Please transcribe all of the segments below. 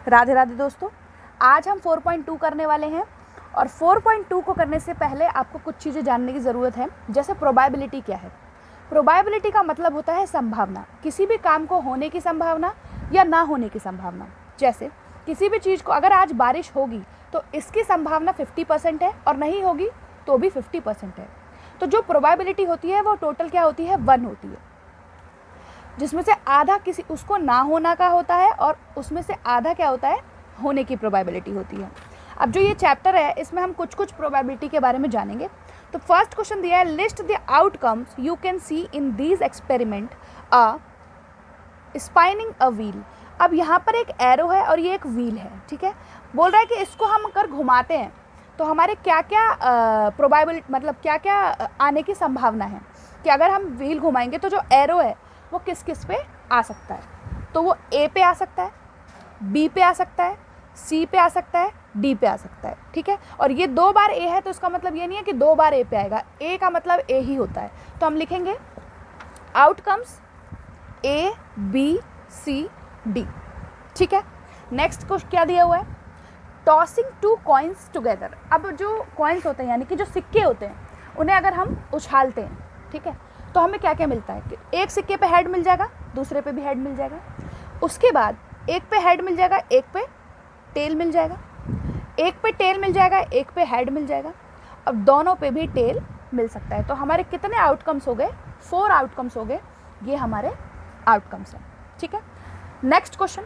राधे राधे दोस्तों, आज हम 4.2 करने वाले हैं और 4.2 को करने से पहले आपको कुछ चीज़ें जानने की ज़रूरत है। जैसे प्रोबेबिलिटी क्या है। प्रोबेबिलिटी का मतलब होता है संभावना, किसी भी काम को होने की संभावना या ना होने की संभावना। जैसे किसी भी चीज़ को अगर आज बारिश होगी तो इसकी संभावना 50% है और नहीं होगी तो भी 50% है। तो जो प्रोबेबिलिटी होती है वो टोटल क्या होती है, 1 होती है, जिसमें से आधा किसी उसको ना होना का होता है और उसमें से आधा क्या होता है, होने की प्रोबेबिलिटी होती है। अब जो ये चैप्टर है इसमें हम कुछ कुछ प्रोबेबिलिटी के बारे में जानेंगे। तो फर्स्ट क्वेश्चन दिया है, list the outcomes you can see in these experiment a spinning a wheel. अब यहाँ पर एक एरो है और ये एक व्हील है, ठीक है। बोल रहा है कि इसको हम अगर घुमाते हैं तो हमारे क्या क्या प्रोबेबिलिटी, मतलब क्या क्या आने की संभावना है कि अगर हम व्हील घुमाएंगे तो जो एरो है वो किस किस पे आ सकता है। तो वो ए पे आ सकता है, बी पे आ सकता है, सी पे आ सकता है, डी पे आ सकता है, ठीक है। और ये 2 बार ए है तो इसका मतलब ये नहीं है कि 2 बार ए पे आएगा, ए का मतलब ए ही होता है। तो हम लिखेंगे outcomes A B C D, ठीक है। नेक्स्ट को क्या दिया हुआ है, टॉसिंग 2 कॉइन्स टुगेदर। अब जो कॉइन्स होते हैं यानी कि जो सिक्के होते हैं उन्हें अगर हम उछालते हैं, ठीक है, तो हमें क्या क्या मिलता है कि एक सिक्के पे हेड मिल जाएगा, दूसरे पे भी हेड मिल जाएगा, उसके बाद एक पे हेड मिल जाएगा, एक पे टेल मिल जाएगा, एक पे टेल मिल जाएगा, एक पे हेड मिल जाएगा, अब दोनों पे भी टेल मिल सकता है। तो हमारे कितने आउटकम्स हो गए, 4 आउटकम्स हो गए, ये हमारे आउटकम्स हैं, ठीक है। Next question,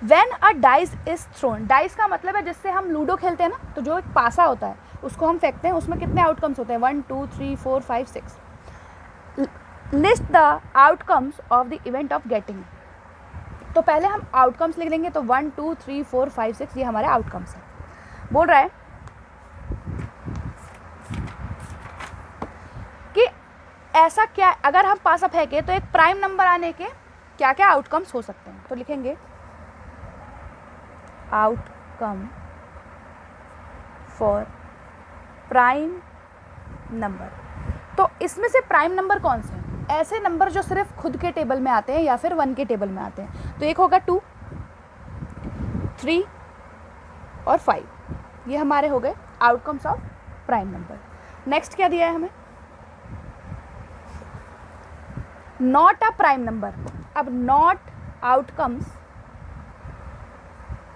when a dice is throne. Dice का मतलब है जिससे हम लूडो खेलते हैं ना, तो जो एक पासा होता है उसको हम फेंकते हैं, उसमें कितने आउटकम्स होते हैं, 1 2 3 4 5 6। List the outcomes of the event of getting. तो पहले हम आउटकम्स लिख देंगे, तो 1 2 3 4 5 6 ये हमारे आउटकम्स हैं। बोल रहा है कि ऐसा क्या, अगर हम पासा फेंके तो एक प्राइम नंबर आने के क्या क्या आउटकम्स हो सकते हैं। तो लिखेंगे आउटकम फॉर प्राइम नंबर। तो इसमें से प्राइम नंबर कौन से हैं, ऐसे नंबर जो सिर्फ खुद के टेबल में आते हैं या फिर 1 के टेबल में आते हैं। तो एक होगा 2 3 और 5, ये हमारे हो गए outcomes of prime number. Next क्या दिया है हमें, नॉट अ प्राइम नंबर। अब not outcomes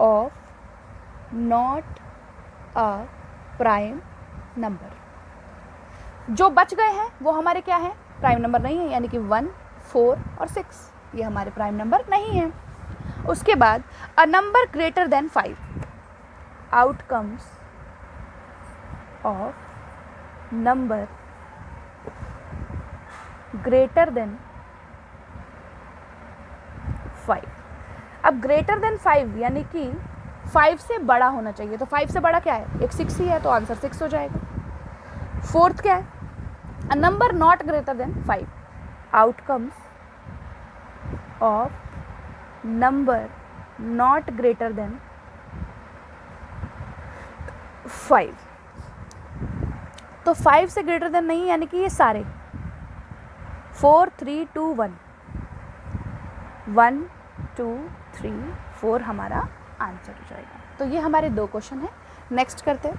of not a prime number, जो बच गए हैं वो हमारे क्या हैं, प्राइम नंबर नहीं है, यानी कि 1 4 और 6 ये हमारे प्राइम नंबर नहीं हैं। उसके बाद a number greater than 5, outcomes of number greater than 5। अब ग्रेटर देन 5 यानी कि 5 से बड़ा होना चाहिए, तो 5 से बड़ा क्या है, एक 6 ही है, तो आंसर 6 हो जाएगा। फोर्थ क्या है, a number not greater than 5, outcomes of number not greater than 5। तो 5 से ग्रेटर देन नहीं, यानी कि ये सारे 4 3 2 1 1 2 3 4 हमारा आंसर हो जाएगा। तो ये हमारे 2 क्वेश्चन हैं। नेक्स्ट करते हैं,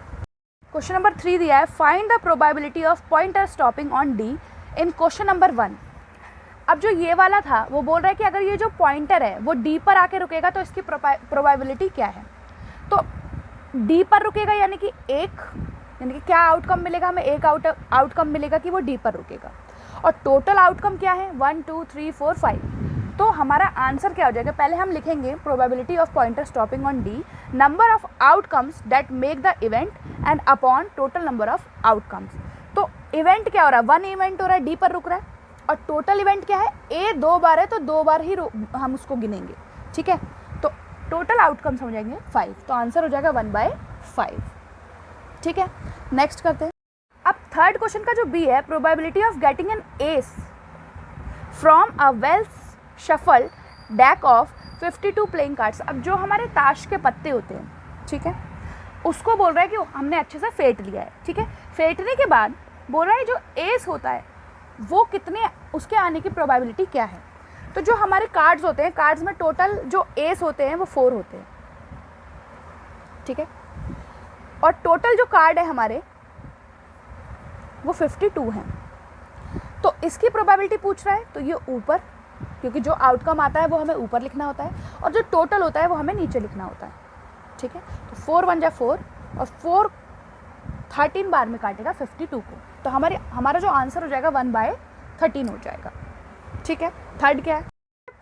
क्वेश्चन नंबर 3 दिया है, find the probability of pointer stopping on D in question number 1। अब जो ये वाला था वो बोल रहा है कि अगर ये जो पॉइंटर है वो डी पर आके रुकेगा तो इसकी प्रोबेबिलिटी क्या है। तो डी पर रुकेगा यानी कि क्या आउटकम मिलेगा हमें, एक आउटकम मिलेगा कि वो डी पर रुकेगा। और टोटल आउटकम क्या है, 1 2 3 4 5। तो हमारा आंसर क्या हो जाएगा, पहले हम लिखेंगे probability of pointer stopping on D, number of outcomes that make the event and upon total number of outcomes. तो इवेंट क्या हो रहा है, 1 इवेंट हो रहा है, डी पर रुक रहा है, और टोटल इवेंट क्या है, ए 2 बार है तो 2 बार ही हम उसको गिनेंगे, ठीक है। तो टोटल आउटकम्स हो जाएंगे 5, तो आंसर हो जाएगा 1/5, ठीक है। नेक्स्ट करते हैं। अब थर्ड क्वेश्चन का जो बी है, probability of getting an S from a well shuffled deck of 52 playing cards. अब जो हमारे ताश के पत्ते होते हैं, ठीक है, उसको बोल रहा है कि हमने अच्छे से फेंट लिया है, ठीक है। फेंटने के बाद बोल रहा है जो एस होता है वो कितने, उसके आने की प्रोबेबिलिटी क्या है। तो जो हमारे कार्ड्स होते हैं, कार्ड्स में टोटल जो एस होते हैं वो 4 होते हैं, ठीक है। और टोटल जो कार्ड है हमारे वो 52 हैं। तो इसकी प्रोबेबिलिटी पूछ रहा है तो ये ऊपर, क्योंकि जो आउटकम आता है वो हमें ऊपर लिखना होता है और जो टोटल होता है वो हमें नीचे लिखना होता है, ठीक है। तो 4 1 जा 4 और 4 13 बार में काटेगा 52 को, तो हमारा जो आंसर हो जाएगा 1/13 हो जाएगा, ठीक है। थर्ड क्या है,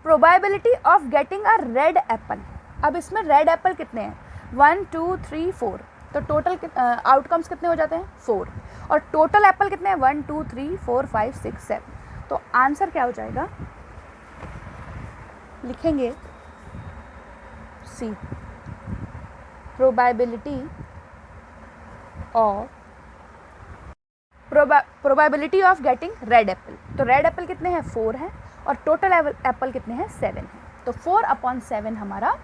probability of getting a red Apple. अब इसमें रेड एप्पल कितने हैं, 1 2 3 4, तो टोटल आउटकम्स कितने हो जाते हैं 4, और टोटल एप्पल कितने हैं 1 2 3 4 5 6 7, तो आंसर क्या हो जाएगा, लिखेंगे see, probability of getting red apple. तो रेड एप्पल कितने हैं 4 हैं और टोटल एप्पल कितने हैं 7 हैं, तो 4/7 हमारा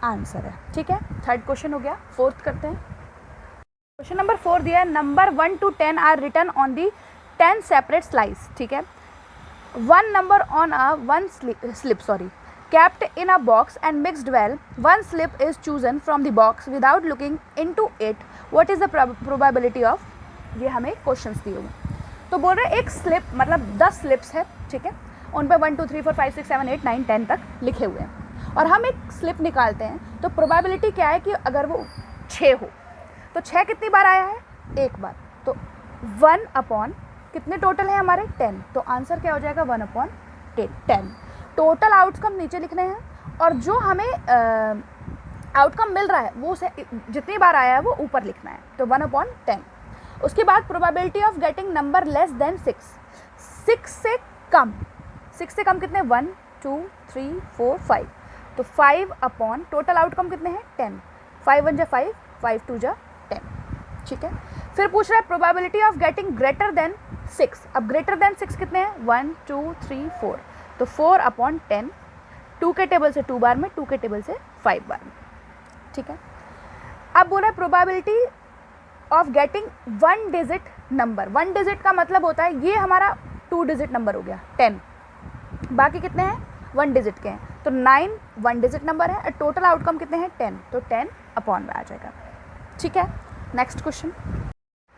आंसर है, ठीक है। थर्ड क्वेश्चन हो गया। फोर्थ करते हैं। क्वेश्चन नंबर 4 दिया है, number 1 to 10 are written on the 10 separate slice, ठीक है। 1 number on a one slip kept in a box and mixed well. One slip is chosen from the box without looking into it. What is the probability of, ये हमें questions दिए हुए, तो बोल रहे एक स्लिप मतलब 10 स्लिप्स है, ठीक है, उन पर 1 2 3 4 5 6 7 8 9 10 तक लिखे हुए हैं और हम एक स्लिप निकालते हैं, तो प्रोबेबिलिटी क्या है कि अगर वो 6 हो तो 6 कितनी बार आया है, एक बार, तो 1/, कितने टोटल है हमारे 10, तो आंसर क्या हो जाएगा 1/10। टोटल आउटकम नीचे लिखने हैं और जो हमें आउटकम मिल रहा है वो से जितनी बार आया है वो ऊपर लिखना है, तो 1/10। उसके बाद probability of getting number less than 6 से कम, 6 से कम कितने 1 2 3 4 5, तो 5/, टोटल आउटकम कितने हैं 10, 5 1 जा 5 5 2 जा 10, ठीक है। फिर पूछ रहा है probability of getting greater than 6। अब ग्रेटर देन 6 कितने हैं 1 2 3 4, तो 4/10, 2 के टेबल से 2 बार में, 2 के टेबल से 5 बार में, ठीक है। अब बोला है probability of getting 1 digit number. 1 digit का मतलब होता है ये हमारा 2 डिजिट नंबर हो गया 10, बाकी कितने हैं 1 डिजिट के हैं, तो 9 1 डिजिट नंबर है और टोटल आउटकम कितने हैं 10, तो 10/, में आ जाएगा, ठीक है। Next question,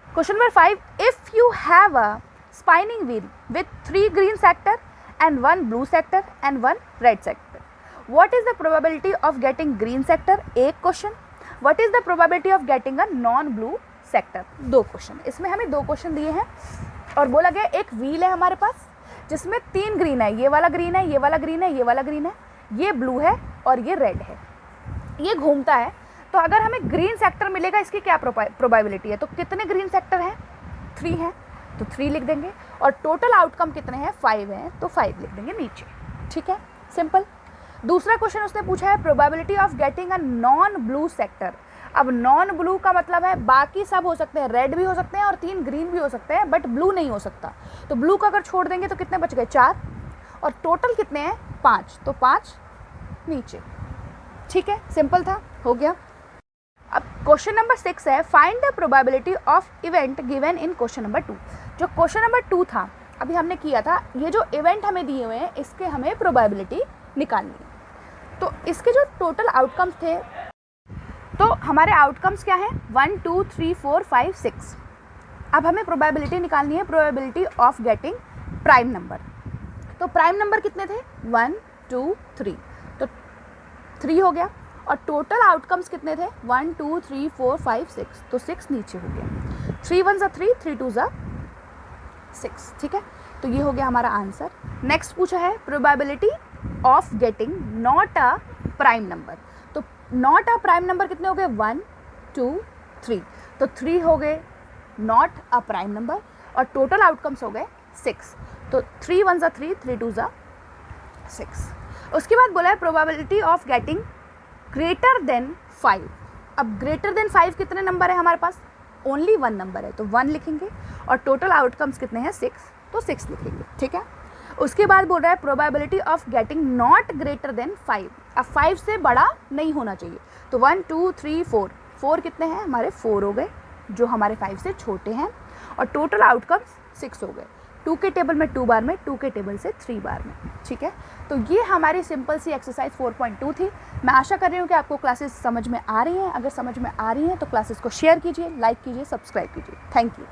question number 5, if you have a spinning wheel with 3 green sector and 1 blue sector and 1 red sector, what is the probability of getting green sector, एक question, what is the probability of getting a non blue sector, 2 question. इसमें हमें 2 question दिए हैं और बोला गया एक wheel है हमारे पास जिसमें 3 ग्रीन है, ये वाला ग्रीन है, ये वाला ग्रीन है, ये वाला ग्रीन है, ये ब्लू है और ये रेड है, ये घूमता है, तो अगर हमें ग्रीन सेक्टर मिलेगा इसकी क्या प्रोबेबिलिटी है, तो कितने ग्रीन सेक्टर हैं 3 हैं, तो 3 लिख देंगे और टोटल आउटकम कितने हैं 5 हैं, तो 5 लिख देंगे नीचे, ठीक है, सिंपल। दूसरा क्वेश्चन उसने पूछा है probability of getting a non blue sector. अब नॉन ब्लू का मतलब है बाकी सब हो सकते हैं, रेड भी हो सकते हैं और 3 ग्रीन भी हो सकते हैं, बट ब्लू नहीं हो सकता, तो ब्लू का अगर छोड़ देंगे तो कितने बच गए 4 और टोटल कितने हैं 5, तो 5 नीचे, ठीक है, सिंपल था, हो गया। अब क्वेश्चन नंबर 6 है, find the probability of event given in question number 2। जो क्वेश्चन नंबर 2 था अभी हमने किया था, ये जो इवेंट हमें दिए हुए हैं इसके हमें प्रोबेबिलिटी निकालनी है, तो इसके जो टोटल आउटकम्स थे, तो हमारे आउटकम्स क्या हैं 1 2 3 4 5 6। अब हमें प्रोबेबिलिटी निकालनी है, probability of getting prime number, तो प्राइम नंबर कितने थे 1 2 3, तो 3 हो गया और टोटल आउटकम्स कितने थे 1 2 3 4 5 6, तो 6 नीचे हो गया, 3 1 जा 3 3 2 जा 6, ठीक है, तो ये हो गया हमारा आंसर। नेक्स्ट पूछा है probability of getting not a prime number, तो नॉट अ प्राइम नंबर कितने हो गए 1 2 3, तो 3 हो गए नॉट अ प्राइम नंबर और टोटल आउटकम्स हो गए 6, तो 3 1 जा 3 3 2 जा 6। उसके बाद बोला है probability of getting greater than 5। अब ग्रेटर देन 5 कितने नंबर है हमारे पास, ओनली 1 नंबर है, तो 1 लिखेंगे और टोटल आउटकम्स कितने हैं 6, तो 6 लिखेंगे, ठीक है। उसके बाद बोल रहा है probability of getting not greater than 5। अब 5 से बड़ा नहीं होना चाहिए, तो 1 2 3 4, 4 कितने हैं हमारे 4 हो गए जो हमारे 5 से छोटे हैं और टोटल आउटकम्स 6 हो गए, 2 के टेबल में 2 बार में, 2 के टेबल से 3 बार में, ठीक है। तो ये हमारी सिंपल सी एक्सरसाइज 4.2 थी। मैं आशा कर रही हूँ कि आपको क्लासेस समझ में आ रही हैं। अगर समझ में आ रही हैं तो क्लासेस को शेयर कीजिए, लाइक कीजिए, सब्सक्राइब कीजिए। Thank you.